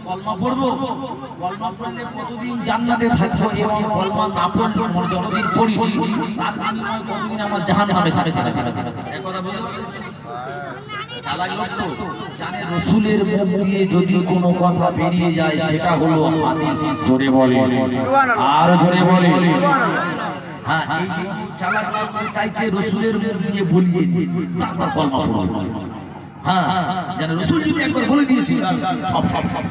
কলমা পড়বো, কলমা পড়লে কতদিন জান্নাতে থাকবো এবং কলমা না পড়লে মোর যতদিন পড়ি তার বিনিময়ে কতদিন আমার জাহান্নামে থাকতে হবে। এই কথা বুঝতে পারছেন? চালাক লোক তো জানে রাসূলের মুখ দিয়ে যদি কোনো কথা বেরিয়ে যায় সেটা হলো হাদিস। জোরে বলে সুবহানাল্লাহ, আর জোরে বলে সুবহানাল্লাহ। হ্যাঁ, এই যে চালাক লোক চাইছে রাসূলের মুখ দিয়ে বলিয়ে তারপর কলমা পড়বে। হ্যাঁ, জানে রাসূল যদি একবার বলে দিয়েছে সব সব সব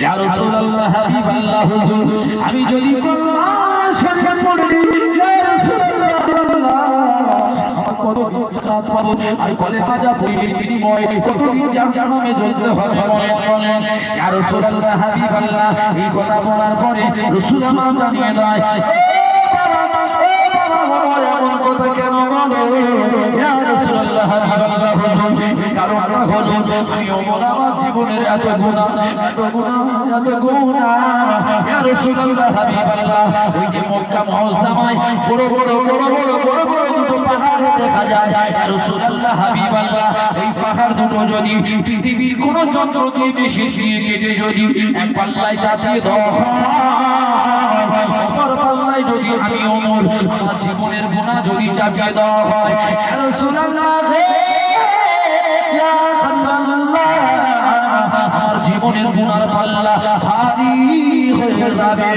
ইয়া রাসূলুল্লাহ হাবিবাল্লাহ হুজুর, আমি যদি কলমা শেষে পড়ি ইয়া রাসূলুল্লাহ কত জান্নাত পাবো, আর কলেমা যা পড়ির বিনিময়ে কতদিন জাহান্নামে জ্বলতে হবে বলেন। ইয়া রাসূলুল্লাহ হাবিবাল্লাহ এই কথা বলার পরে রাসূল আমার জানিয়ে দেয়, এমন কথা কেন বলো ইয়া রাসূলুল্লাহ হাবিবাল্লাহ হুজুর, কারণটা হলো আমি ওমর আমার জীবনের এত গুনাহ ইয়া রাসূলুল্লাহ হাবিবাল্লাহ, ওই যে মক্কা মুআজ্জামায় বড় বড় দুটো পাহাড় দেখা যায় ইয়া রাসূলুল্লাহ হাবিবাল্লাহ, এই পাহাড় দুটো যদি পৃথিবীর কোন যন্ত্র দিয়ে বেশি কেটে যদি এক পাল্লায় চাপিয়ে দাও, অপর পাল্লায় যদি আমি ওমর আমার জীবনের গুনাহ যদি চাপিয়ে দেওয়া হয় ইয়া রাসূলুল্লাহ ইয়া হাবিবাল্লাহ, আমার জীবনের গুনার পাল্লা ভারী হয়ে যাবে।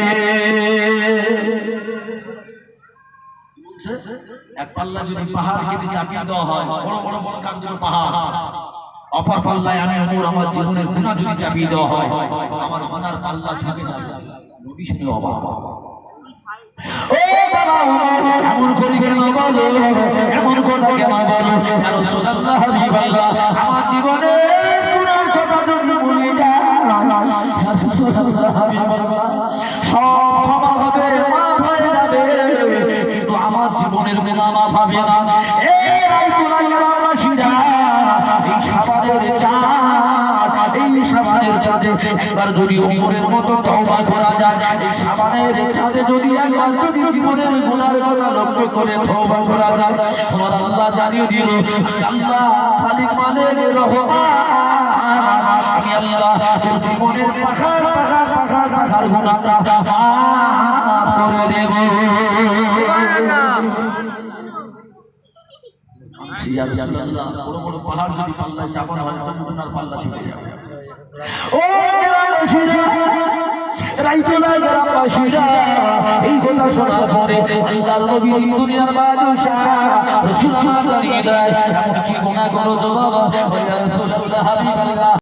এক পাল্লা যদি পাহাড় কেটে চাপিয়ে দেওয়া হয়, বড় বড় কাঠগুলো পাহাড়, অপর পাল্লায় আমি ওমর আমার জীবনের গুনাহ যদি চাপিয়ে দেওয়া হয়, আমার গুনার পাল্লা থাকে না। নবী শুনে অবাক, ও বাবা এমন করে কেন বলো, এমন কথা কেন বলো ইয়া রাসূলুল্লাহ হাবিবাল্লাহ, আমার জীবনে গুনার কথা যদি ভুলে যাও ইয়া রাসূলুল্লাহ হাবিবাল্লাহ সব ক্ষমা হবে, মাফ হয়ে যাবে, কিন্তু আমার জীবনের গুনাহ মাফ হবে না। এই গুনাহগার রাশিদা, এই সাবানের চাঁদ, এই সাবানের চাঁদে একবার যদি ওমরের মতো তওবা করা যায়, এই সাবানের চাঁদে যদি একবার যদি জীবনের গুনার কথা লক্ষ্য করে তওবা করা যায়, আমার আল্লাহ জানিয়ে দিল আল্লাহ খালিক মালিক রহমান, আমি আল্লাহ তোর জীবনের পাহাড় গুনাহটা মাফ করে দেব। ইয়া রাসূলুল্লাহ, বড় বড় পাহাড় যদি পাল্লায় চাপানো হয় তখন গুনার পাল্লা ছুটে যাবে। ও রাইতুল্লাহ গ্রামবাসীরা এই কথা শোনার পরে আল্লাহর নবী দুনিয়ার বাদশা রাসূল আমার জানিয়ে দেয়, এমন কি গুনাহ করো বাবা ইয়া রাসূলুল্লাহ হাবিবাল্লাহ।